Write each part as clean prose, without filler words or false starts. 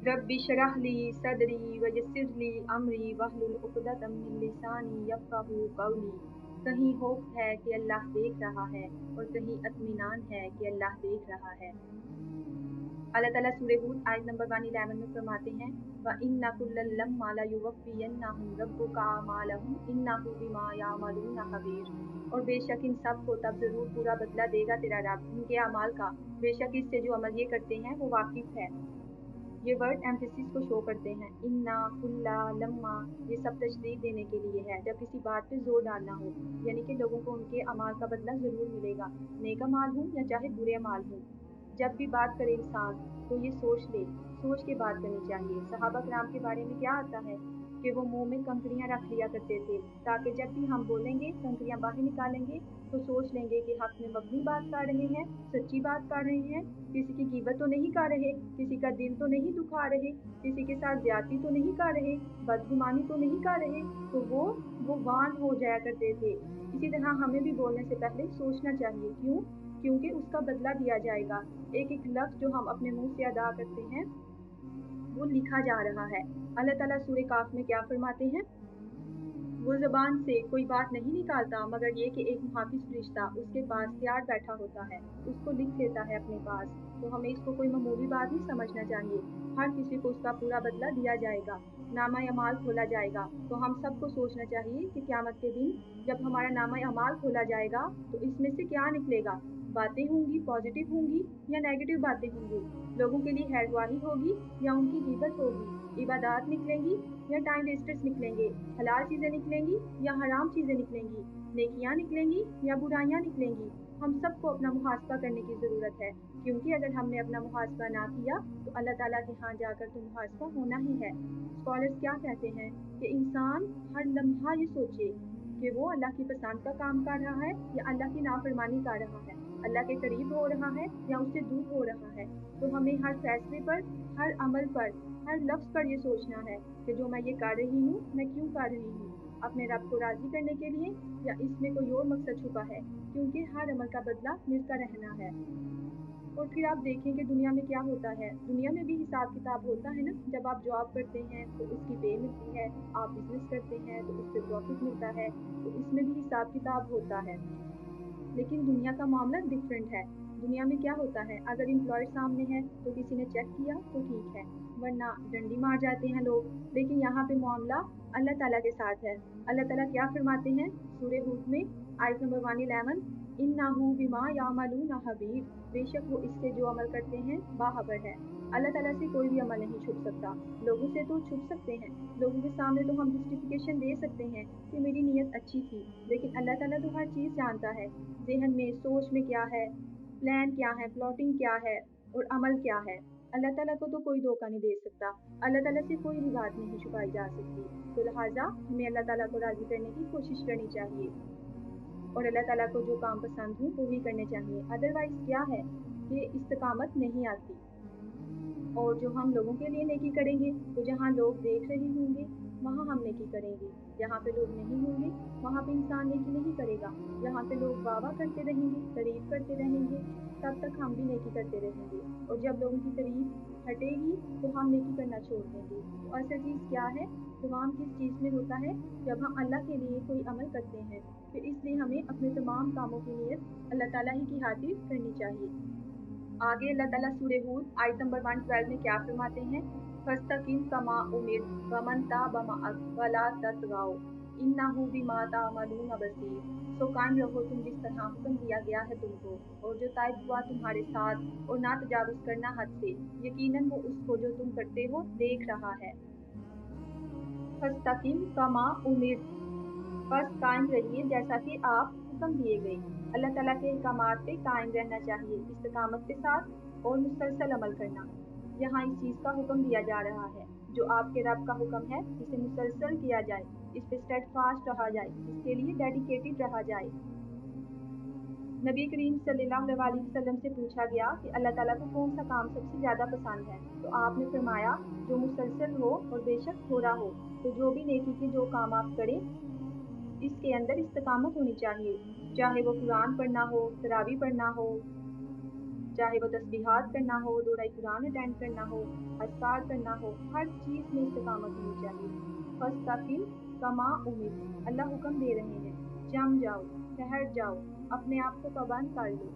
Rabbi शरह ली सदरी वयस्सिर ली अमरी वहलुल उक़दतम मिन लिसानी यफ़क़हू क़ौली। कहीं होप है कि अल्लाह देख रहा है और कहीं इत्मीनान है कि अल्लाह देख रहा है। अल्लाह ताला सूरह हूद आयत नंबर 111 में फरमाते हैं व इन्ना कुल्लन लम्मा ला युवफ़्फ़ियन्नहुम रब्बुका अमालहुम इन्नहु बिमा यामलून खबीर। और बेशक इन सब को तब जरूर पूरा बदला देगा तेरा रब उनके अमाल का, बेशक इससे जो अमल ये करते हैं वो वाकिफ है। ये वर्ड एम्फेसिस को शो करते हैं। इन्ना कुल्ला लम्मा ये सब तशरीह देने के लिए है जब किसी बात पे जोर डालना हो, यानी कि लोगों को उनके अमाल का बदला ज़रूर मिलेगा, नेक अमाल हो या चाहे बुरे अमाल हो। जब भी बात करे इंसान तो ये सोच ले, सोच के बात करनी चाहिए। सहाबा कराम के बारे में क्या आता है कि वो मुंह में कंकड़ियाँ रख लिया करते थे ताकि जब भी हम बोलेंगे, कंकड़ियाँ बाहर निकालेंगे तो सोच लेंगे कि हक में मबनी बात कर रहे हैं, सच्ची बात कर रहे हैं, किसी की ग़ीबत तो नहीं कर रहे, किसी का दिल तो नहीं दुखा रहे, किसी के साथ ज्यादती तो नहीं कर रहे, बदगुमानी तो नहीं कर रहे। तो वो वान हो जाया करते थे। इसी तरह हमें भी बोलने से पहले सोचना चाहिए। क्यों? क्योंकि उसका बदला दिया जाएगा। एक एक लफ्ज़ जो हम अपने मुंह से अदा करते हैं वो लिखा जा रहा है। अल्लाह ताला सूरह काफ में क्या फरमाते हैं? वो ज़बान से कोई बात नहीं निकालता मगर ये कि एक मुहाफ़िज़ फ़रिश्ता उसके पास तैयार बैठा होता है, उसको लिख लेता है अपने पास। तो हमें इसको कोई मामूली बात नहीं समझना चाहिए। हर किसी को उसका पूरा बदला दिया जाएगा, नामा-ए-अमाल खोला जाएगा। तो हम सबको सोचना चाहिए कि क़यामत के दिन जब हमारा नामा-ए-अमाल खोला जाएगा तो इसमें से क्या निकलेगा? बातें होंगी पॉज़िटिव होंगी या नेगेटिव बातें होंगी? लोगों के लिए खैरख्वाही होगी या उनकी ग़ीबत होगी? इबादत निकलेंगी या टाइम वेस्टर्स निकलेंगे? हलाल चीज़ें निकलेंगी या हराम चीज़ें निकलेंगी? नेकियां निकलेंगी या बुराइयां निकलेंगी? हम सबको अपना मुहासबा करने की ज़रूरत है, क्योंकि अगर हमने अपना मुहासबा ना किया तो अल्लाह ताला के यहाँ जाकर तो मुहासबा होना ही है। स्कॉलर्स क्या कहते हैं कि इंसान हर लम्हा ये सोचे कि वो अल्लाह की पसंद का काम कर रहा है या अल्लाह की नाफरमानी कर रहा है, अल्लाह के करीब हो रहा है या उससे दूर हो रहा है। तो हमें हर फैसले पर, हर अमल पर, हर लफ्ज़ पर ये सोचना है कि जो मैं ये कर रही हूँ मैं क्यों कर रही हूँ, अपने रब को राज़ी करने के लिए या इसमें कोई और मकसद छुपा है, क्योंकि हर अमल का बदला मिलता रहना है। और फिर आप देखें कि दुनिया में क्या होता है, दुनिया में भी हिसाब किताब होता है ना। जब आप जॉब करते हैं तो उसकी पे मिलती है, आप बिजनेस करते हैं तो उससे प्रॉफिट मिलता है, तो इसमें भी हिसाब किताब होता है। लेकिन दुनिया का मामला डिफरेंट है। दुनिया में क्या होता है, अगर एम्प्लॉयर सामने है तो किसी ने चेक किया तो ठीक है, वरना डंडी मार जाते हैं लोग। लेकिन यहाँ पे मामला अल्लाह ताला के साथ है। अल्लाह ताला क्या फरमाते हैं सूरह हूद में आयत नंबर 111, इन्नहु बिमा यामलून खबीर। बेशक वो इससे जो अमल करते हैं बाखबर है। अल्लाह ताला से कोई भी अमल नहीं छुप सकता। लोगों से तो छुप सकते हैं, लोगों के सामने तो हम जस्टिफिकेशन दे सकते हैं कि मेरी नीयत अच्छी थी, लेकिन अल्लाह ताला तो हर चीज़ जानता है। ज़हन में, सोच में क्या है, प्लान क्या है, प्लॉटिंग क्या है और अमल क्या है। अल्लाह ताला को तो कोई धोखा नहीं दे सकता। अल्लाह ताला से कोई भी बात नहीं छुपाई जा सकती। तो लिहाजा हमें अल्लाह ताला को राज़ी करने की कोशिश करनी चाहिए और अल्लाह ताला को जो काम पसंद हो वो ही करने चाहिए। अदरवाइज़ क्या है कि इस्तिकामत नहीं आती। और जो हम लोगों के लिए नेकी करेंगे तो जहाँ लोग देख रहे होंगे वहाँ हम नेकी करेंगे, जहाँ पे लोग नहीं होंगे वहाँ पे इंसान नेकी नहीं करेगा। जहाँ पे लोग वाह करते रहेंगे, तारीफ करते रहेंगे, तब तक हम भी नेकी करते रहेंगे। और जब लोगों की तारीफ हटेगी तो हम नेकी करना छोड़ देंगे। तो असल चीज़ क्या है, तमाम किस चीज़ में होता है, जब हम अल्लाह के लिए कोई अमल करते हैं फिर इसलिए हमें अपने तमाम कामों की नीयत अल्लाह ताला ही की खातिर करनी चाहिए। आगे अल्लाह ताला सूरह हूद आयत नंबर 112 में क्या फरमाते हैं? फस्तकीम कमा उमिर वमन ताब मअक वला ततगाओ इन्नहु बिमा तामलून बसीर। सो कायम रहो तुम जिस तरह हुक्म दिया गया है तुमको, और जो ताइब हुआ तुम्हारे साथ, और ना तजावुज करना हद से, यकीनन वो उसको जो तुम करते हो देख रहा है। फस्तकीम कमा उमिर, बस कायम रहिए जैसा कि आप हुक्म दिए गए। अल्लाह ताला के अहकामात पे कायम रहना चाहिए, इस्तिकामत के साथ और मुसलसल अमल करना। यहाँ इस चीज़ का हुक्म दिया जा रहा है, जो आपके रब का हुक्म है इसे मुसलसल किया जाए, इस पे स्टेडफास्ट रहा जाए, इसके लिए डेडिकेटेड रहा जाए। नबी करीम सल्लल्लाहु अलैहि वसल्लम से पूछा गया कि अल्लाह ताला को कौन सा काम सबसे ज़्यादा पसंद है, तो आपने फरमाया जो मुसलसल हो और बेशक थोड़ा हो। तो जो भी नेकी के जो काम आप करें इसके अंदर इस्तिकामत होनी चाहिए, चाहे वो कुरान पढ़ना हो, तरावी पढ़ना हो, चाहे वो तस्बीहात करना हो, 2 ढाई कुरान अटेंड करना हो, अस्कार करना हो, हर चीज़ में इस्तिकामत होनी चाहिए। फस्तकिम कमा उमिर, अल्लाह हुक्म दे रहे हैं, जम जाओ, ठहर जाओ, अपने आप को पाबंद कर लो।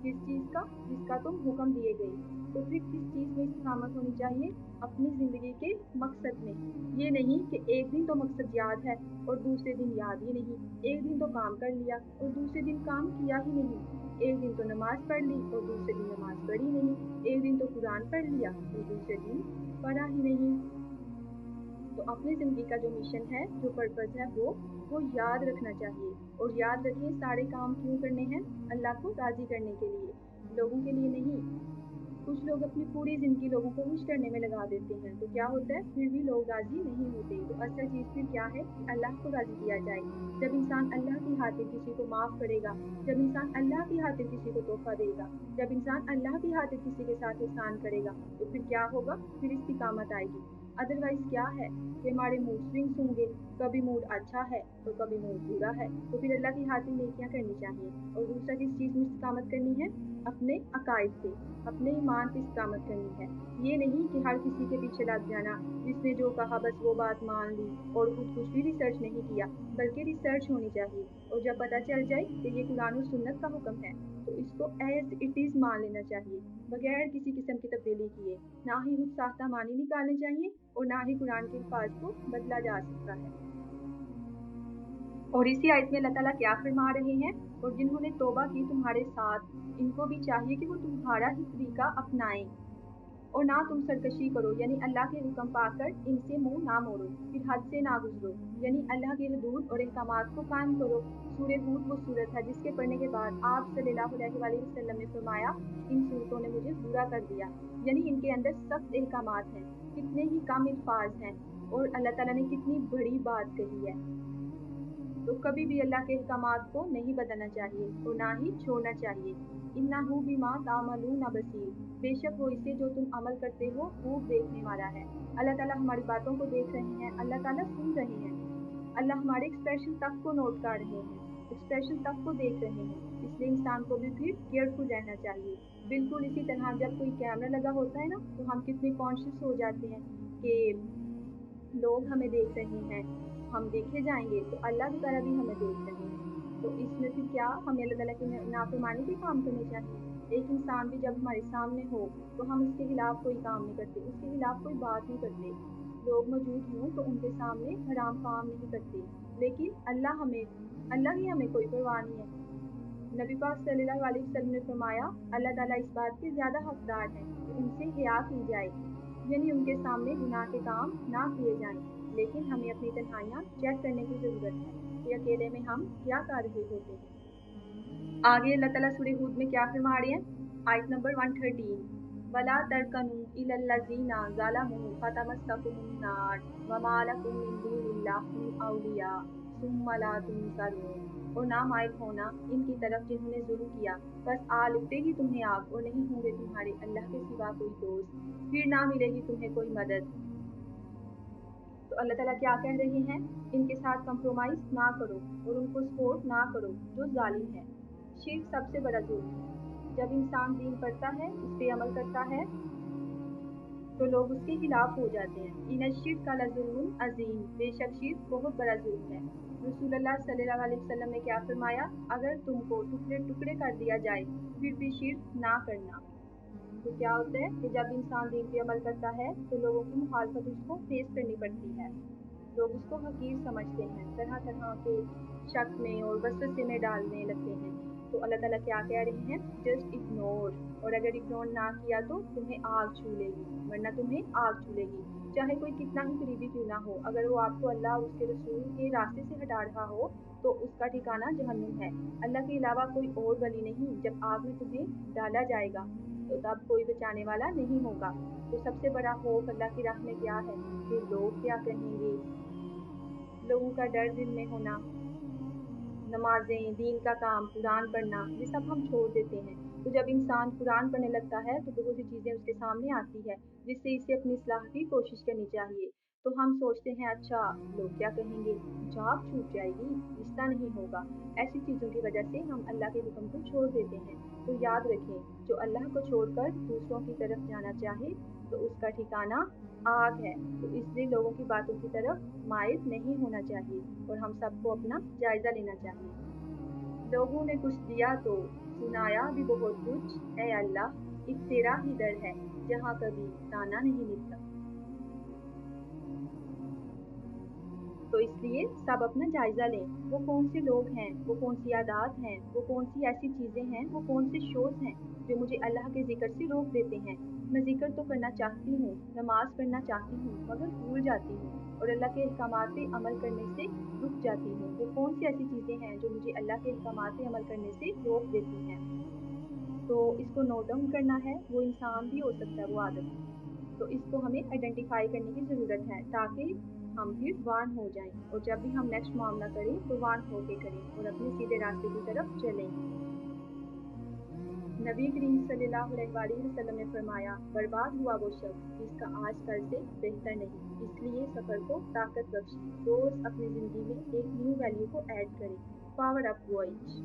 किस चीज़ का? जिसका तुम हुक्म दिए गए। तो फिर किस चीज़ में इस्तिकामत होनी चाहिए? अपनी ज़िंदगी के मकसद में। ये नहीं कि एक दिन तो मकसद याद है और दूसरे दिन याद ही नहीं। एक दिन तो काम कर लिया और दूसरे दिन काम किया ही नहीं। एक दिन तो नमाज़ पढ़ ली और दूसरे दिन नमाज़ पढ़ी नहीं। एक दिन तो कुरान पढ़ लिया और दूसरे दिन पढ़ा ही नहीं। तो अपनी ज़िंदगी का जो मिशन है, जो पर्पज़ है, वो याद रखना चाहिए। और याद रखें, सारे काम क्यों करने हैं? अल्लाह को राज़ी करने के लिए, लोगों के लिए नहीं। कुछ लोग अपनी पूरी ज़िंदगी लोगों को खुश करने में लगा देते हैं, तो क्या होता है? फिर भी लोग राज़ी नहीं होते। तो असल चीज़ फिर क्या है कि अल्लाह को राज़ी किया जाए। जब इंसान अल्लाह की खातिर किसी को माफ़ करेगा, जब इंसान अल्लाह की खातिर किसी को तोहफ़ा देगा, जब इंसान अल्लाह की खातिर किसी के साथ एहसान करेगा, तो फिर क्या होगा? फिर इस्तिकामत आएगी। अदरवाइज़ क्या है कि हमारे मूड स्विंग्स होंगे, कभी मूड अच्छा है तो कभी मूड बुरा है। तो फिर अल्लाह की खातिर नेकियां करनी चाहिए। और दूसरा किस चीज़ में इस्तिकामत करनी है? अपने अकायद पे, अपने ईमान पे इस्तिकामत करनी है। ये नहीं कि हर किसी के पीछे लग जाना, जिसने जो कहा बस वो बात मान ली और खुद कुछ भी रिसर्च नहीं किया, बल्कि रिसर्च होनी चाहिए। और जब पता चल जाए कि ये कुरान और सुन्नत का हुक्म है, तो इसको एज इट इज़ मान लेना चाहिए, बगैर किसी किस्म की तब्दीली किए। ना ही कुछ साख्ता मानी निकालने चाहिए और ना ही कुरान के अल्फाज को बदला जा सकता है। और इसी आयत में अल्लाह ताला क्या फरमा रहे हैं? और जिन्होंने तौबा की तुम्हारे साथ, इनको भी चाहिए कि वो तुम्हारा ही तरीका अपनाएं और ना तुम सरकशी करो, यानी अल्लाह के हुक्म पाकर इनसे मुंह ना मोड़ो, फिर हद से ना गुजरो, यानी अल्लाह के हदूद और अहकामात को कायम करो। सूरह हूद वो सूरत है जिसके पढ़ने के बाद आप सल्लल्लाहु अलैहि वसल्लम ने फरमाया, इन सूरतों ने मुझे बुरा कर दिया, यानी इनके अंदर सख्त अहकामात हैं, कितने ही कम अल्फाज हैं और अल्लाह ताला ने कितनी बड़ी बात कही है। तो कभी भी अल्लाह के अहकामात को नहीं बदलना चाहिए और ना ही छोड़ना चाहिए। इन्नहु बिमा तामलून बसीर, बेशक वो इसे जो तुम अमल करते हो खूब देखने वाला है। अल्लाह ताला हमारी बातों को देख रहे हैं, अल्लाह ताला सुन रहे हैं, अल्लाह हमारे एक्सप्रेशन तक को नोट कर रहे हैं, एक्सप्रेशन तक को देख रहे हैं। इसलिए इंसान को भी फिर केयरफुल रहना चाहिए। बिल्कुल इसी तरह जब कोई कैमरा लगा होता है ना, तो हम कितने कॉन्शियस हो जाते हैं कि लोग हमें देख रहे हैं, हम देखे जाएंगे, तो अल्लाह की तरह भी हमें देख रहे हैं। तो इसमें फिर क्या हमें अल्लाह ताला की नाफरमानी के काम करने चाहिए? एक इंसान भी जब हमारे सामने हो तो हम उसके खिलाफ कोई काम नहीं करते, उसके खिलाफ कोई बात नहीं करते। लोग मौजूद हों तो उनके सामने हराम काम नहीं करते, लेकिन अल्लाह की हमें कोई परवाह नहीं है। नबी पाक सल्लल्लाहु अलैहि वसल्लम ने फरमाया, अल्लाह ताला इस बात के ज़्यादा हकदार हैं कि उनसे हिया की जाए, यानी उनके सामने गुनाह के काम ना किए जाएं। लेकिन हमें अपनी तन्हाइयाँ चेक करने की ज़रूरत है कि अकेले में हम क्या कर रहे होते हैं। आगे अल्लाह ताला सूरह हूद में क्या फरमा रहे हैं? आयत नंबर 113, वला तरकनू इलल्लज़ीना ज़लमू फतमस्सकुमुन नार वमा लकुम मिन दूनिल्लाहि मिन औलिया सुम्मा ला तुनसरून, और ना माइल होना इनकी तरफ जिन्होंने जुल्म किया, बस आ लुटेगी तुम्हें आग और नहीं होंगे तुम्हारे अल्लाह के सिवा कोई दोस्त, फिर ना मिलेगी तुम्हें कोई मदद। तो अल्लाह ताला क्या कह रहे हैं? इनके साथ कंप्रोमाइज़ ना करो और उनको सपोर्ट ना करो जो ज़ालिम है। शिर्क सबसे बड़ा जुल्म है। जब इंसान दीन पढ़ता है, उस पे अमल करता है, तो लोग उसके खिलाफ हो जाते हैं। इन्ना शिर्क का लजुल्मुन अजीम, बेशक शिर्क बहुत बड़ा जुल्म है। रसूलुल्लाह सल्लल्लाहु अलैहि वसल्लम ने क्या फरमाया? अगर तुमको टुकड़े टुकड़े कर दिया जाए फिर भी शिर्क ना करना। तो क्या होता है कि जब इंसान दीन पे अमल करता है तो लोगों की मुखालफत उसको फेस करनी पड़ती है, लोग उसको हकीर समझते हैं, तरह तरह के शक में और वसवसे में डालने लगते हैं। तो अल्लाह ताला क्या कह रहे हैं? जस्ट इग्नोर, और अगर इग्नोर ना किया तो तुम्हें आग छू लेगी, वरना तुम्हें आग छू लेगी। चाहे कोई कितना ही करीबी क्यों ना हो, अगर वो आपको अल्लाह और उसके रसूल के रास्ते से हटा रहा हो तो उसका ठिकाना जहन्नुम है। अल्लाह के अलावा कोई और वली नहीं। जब आग में तुम्हें डाला जाएगा तो तब कोई बचाने वाला नहीं होगा। तो सबसे बड़ा खौफ अल्लाह की राह में क्या है? कि लोग क्या कहेंगे, लोगों का डर दिल में होना, नमाज़ें, दीन का काम, कुरान पढ़ना, ये सब हम छोड़ देते हैं। तो जब इंसान कुरान पढ़ने लगता है तो बहुत सी चीज़ें उसके सामने आती है, जिससे इसे अपनी इस्लाह की कोशिश करनी चाहिए। तो हम सोचते हैं अच्छा लोग क्या कहेंगे, जॉब छूट जाएगी, रिश्ता नहीं होगा। ऐसी चीज़ों की वजह से हम अल्लाह के हुक्म को छोड़ देते हैं। تو یاد رکھیں جو اللہ کو چھوڑ کر دوسروں کی طرف جانا چاہے تو اس کا ٹھکانہ آگ ہے، تو اس لیے لوگوں کی باتوں کی طرف مائل نہیں ہونا چاہیے اور ہم سب کو اپنا جائزہ لینا چاہیے۔ لوگوں نے کچھ دیا تو سنایا بھی بہت کچھ، اے اللہ ایک تیرا ہی در ہے جہاں کبھی تانا نہیں ملتا۔ تو اس لیے سب اپنا جائزہ لیں، وہ کون سے لوگ ہیں، وہ کون سی عادات ہیں، وہ کون سی ایسی چیزیں ہیں، وہ کون سے شوز ہیں جو مجھے اللہ کے ذکر سے روک دیتے ہیں۔ میں ذکر تو کرنا چاہتی ہوں، نماز پڑھنا چاہتی ہوں، مگر بھول جاتی ہوں اور اللہ کے احکامات پہ عمل کرنے سے رک جاتی ہوں۔ وہ کون سی ایسی چیزیں ہیں جو مجھے اللہ کے احکامات پہ عمل کرنے سے روک دیتی ہیں۔ تو اس کو نوٹ ڈاؤن کرنا ہے، وہ انسان بھی ہو سکتا ہے وہ عادت، تو اس کو ہمیں آئیڈینٹیفائی کرنے کی ضرورت ہے تاکہ ہم پھر وارن ہو جائیں اور جب بھی ہم نیکسٹ معاملہ کریں تو وارن ہو کے کریں اور اپنے سیدھے راستے کی طرف چلیں۔ نبی کریم صلی اللہ علیہ وآلہ وسلم نے فرمایا، برباد ہوا وہ شخص جس کا آج کل سے بہتر نہیں، اس لیے سفر کو طاقت بخشیں، روز اپنی زندگی میں ایک نیو ویلیو کو ایڈ کریں۔ پاور اپ وائچ۔